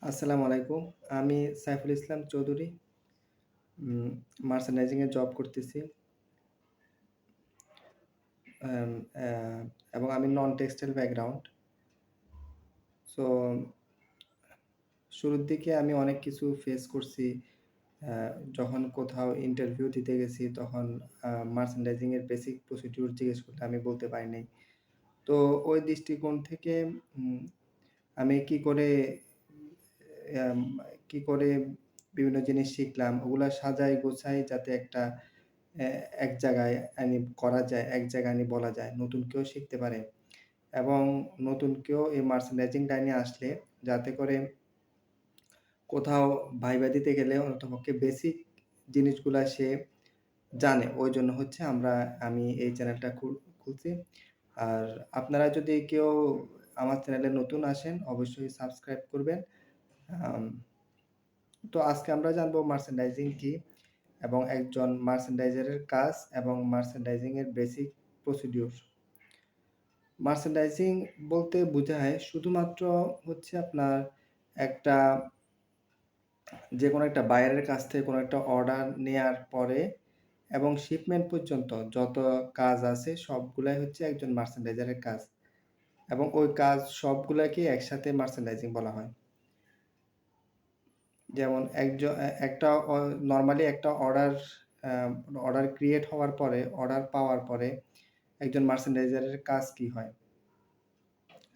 আসসালামু আলাইকুম। আমি সাইফুল ইসলাম চৌধুরী। উম মার্চেন্ডাইজিং এ জব করতেছি। আম অ্যা এবং আমি নন টেক্সটাইল ব্যাকগ্রাউন্ড। সো শুরুর দিকে আমি অনেক কিছু ফেস করছি। অ্যা যখন কোথাও ইন্টারভিউ দিতে গেছি তখন মার্চেন্ডাইজিং এর বেসিক প্রসিডিউর জিজ্ঞেস করলে আমি বলতে পারি নাই। তো ওই দৃষ্টিকোণ থেকে উম আমি অ্যাম কি করে বিভিন্ন জিনিস শিখলাম, ওগুলা সাজাই গোছাই যাতে একটা অ্যা এক জায়গায় করা যায়, এক জায়গায় বলা যায়, নতুন কেউ শিখতে পারে এবং নতুন কেউ এই মার্চেন্ডাইজিং লাইনে আসলে যাতে করে কোথাও ভাইবা দিতে গেলে অন্ততপক্ষে বেসিক জিনিসগুলা সে জানে। ওইজন্য হচ্ছে আমি এই চ্যানেলটা খুলছি। আর আপনারা যদি কেউ আমার চ্যানেলে নতুন আসেন অবশ্যই সাবস্ক্রাইব করবেন। আম তো আজকে আমরা জানবো মার্চেন্ডাইজিং কি এবং একজন মার্চেন্ডাইজারের কাজ এবং মার্চেন্ডাইজিং এর বেসিক প্রসিডিউর। মার্চেন্ডাইজিং বলতে বোঝায় শুধুমাত্র হচ্ছে আপনার একটা যেকোনো একটা বায়ারের কাছ থেকে কোনো একটা অর্ডার নেয়ার পরে এবং শিপমেন্ট পর্যন্ত যত কাজ আছে সবগুলাই হচ্ছে একজন মার্চেন্ডাইজারের কাজ এবং ওই কাজ সবগুলাকে একসাথে মার্চেন্ডাইজিং বলা হয়। যেমন একটা নরমালি একটা আ অর্ডার ক্রিয়েট হওয়ার পরে, অর্ডার পাওয়ার পরে একজন মার্চেন্ডাইজারের কাজ কি হয়?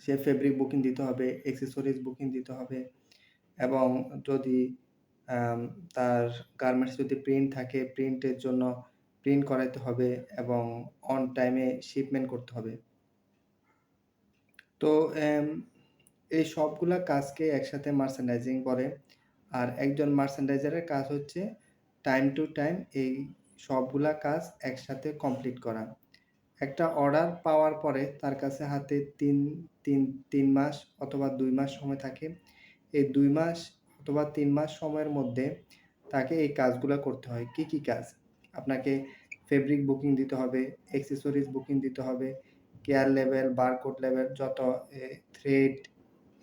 সে ফেব্রিক বুকিং দিতে হবে, অ্যাক্সেসরিজ বুকিং দিতে হবে এবং যদি আম তার গার্মেন্টস যদি প্রিন্ট থাকে, প্রিন্টের জন্য প্রিন্ট করাইতে হবে এবং অন টাইমে শিপমেন্ট করতে হবে। তো এই সবগুলা কাজকে একসাথে মার্চেন্ডাইজিং বলে। আর একজন মার্চেন্ডাইজারের কাজ হচ্ছে টাইম টু টাইম এই সবগুলা কাজ একসাথে কমপ্লিট করা। একটা অর্ডার পাওয়ার পরে তার কাছে হাতে ৩ মাস অথবা ২ মাস সময় থাকে। এই ২ মাস অথবা ৩ মাস সময়ের মধ্যে তাকে এই কাজগুলা করতে হয়। কি, কি কাজ? আপনাকে ফেব্রিক বুকিং দিতে হবে, অ্যাক্সেসরিজ বুকিং দিতে হবে, কেয়ার লেভেল, বারকোড লেভেল যত থ্রেড,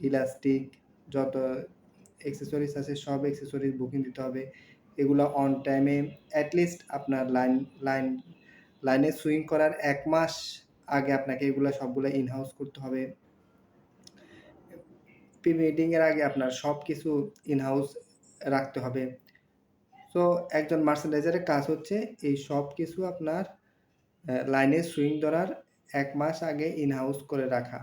ইলাস্টিক যত অ্যাক্সেসরিজ আছে সব অ্যাক্সেসরিজ বুকিং দিতে হবে। এগুলা অন টাইমে এট লিস্ট আপনার লাইন লাইনে সুইং করার ১ মাস আগে আপনাকে এগুলা সবগুলা ইন হাউস করতে হবে। প্রি ওয়েডিং এর আগে আপনার সবকিছু ইন হাউস রাখতে হবে। সো একজন মার্চেন্ডাইজারের কাজ হচ্ছে এই সবকিছু আপনার লাইনে সুইং ধরার ১ মাস আগে ইন হাউস করে রাখা।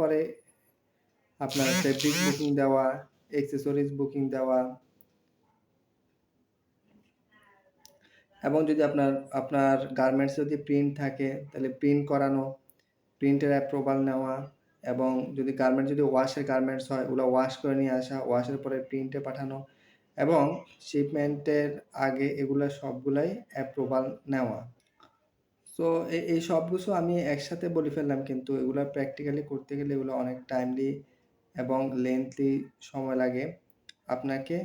পরে আপনার ফেব্রিক বুকিং দেওয়া, অ্যাক্সেসরিজ বুকিং দেওয়া এবং যদি আপনার গার্মেন্টস যদি প্রিন্ট থাকে তাহলে প্রিন্ট করানো, প্রিন্টের অ্যাপ্রুভাল নেওয়া এবং যদি ওয়াশের গার্মেন্টস হয় ওগুলো ওয়াশ করে নিয়ে আসা, ওয়াশের পরে প্রিন্টে পাঠানো এবং শিপমেন্টের আগে এগুলা সবগুলাই অ্যাপ্রুভাল নেওয়া। সো এই সব কিছু আমি একসাথে বলে ফেললাম কিন্তু এগুলা প্র্যাকটিক্যালি করতে গেলে এগুলো অনেক টাইমলি এবং লেন্থলি সময় লাগে। আপনাকে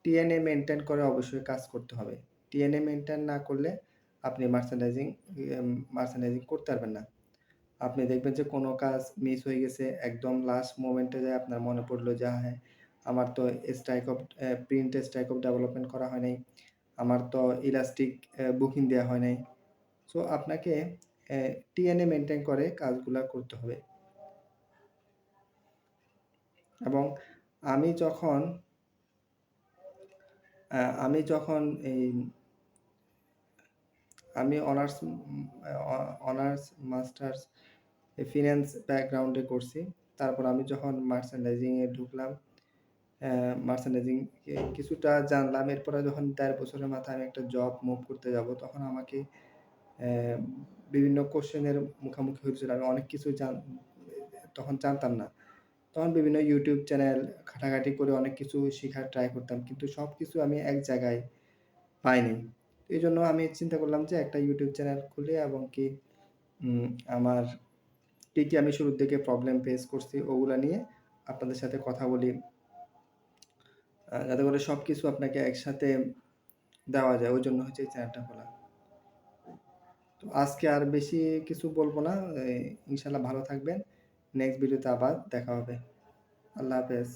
টিএনএ মেইনটেইন করে অবশ্যই কাজ করতে হবে। টিএনএ মেইনটেইন না করলে আপনি মার্চেন্ডাইজিং করতে পারবেন না। আপনি দেখবেন যে কোনো কাজ মিস হয়ে গেছে, একদম লাস্ট মোমেন্টে যেয়ে আপনার মনে পড়লো যে, হ্যাঁ, আমার তো স্ট্রাইক অফ ডেভেলপমেন্ট করা হয় নাই। আমার তো ইলাস্টিক বুকিং দেয়া হয় নাই। সো আপনাকে অ্যা টিএনএ মেইনটেইন করে কাজগুলা করতে হবে। এবং আমি যখন আমি যখন এই আমি অনার্স, মাস্টার্স ফিন্যান্স ব্যাকগ্রাউন্ডে করছি। তারপর আমি যখন মার্চেন্ডাইজিং এ ঢুকলাম, অ্যা মার্চেন্ডাইজিং কিছুটা জানলাম। এরপরে যখন ১.৫ বছরের মাথায় আমি একটা জব মুভ করতে যাব, তখন আমাকে অ্যা বিভিন্ন কোয়েশ্চেনের মুখামুখি হয়েছিল। আমি অনেক কিছু তখন জানতাম না। তখন বিভিন্ন YouTube চ্যানেল ঘাটাঘাটি করে অনেক কিছু শিখার ট্রাই করতাম। কিন্তু সবকিছু আমি এক জায়গায় পাইনি। এজন্য আমি চিন্তা করলাম যে একটা YouTube চ্যানেল খুলি এবং কি উম আমার কি আমি শুরুর দিকে প্রবলেম ফেস করছি ওগুলা নিয়ে আপনাদের সাথে কথা বলি। যাতে করে সবকিছু আপনাকে একসাথে দেওয়া যায়। ওইজন্য হচ্ছে এই চ্যানেলটা খোলা। তো আজকে আর বেশি কিছু বলব না। ইনশাআল্লাহ ভালো থাকবেন। নেক্সট ভিডিওতে আবার দেখা হবে। আল্লাহ হাফেজ।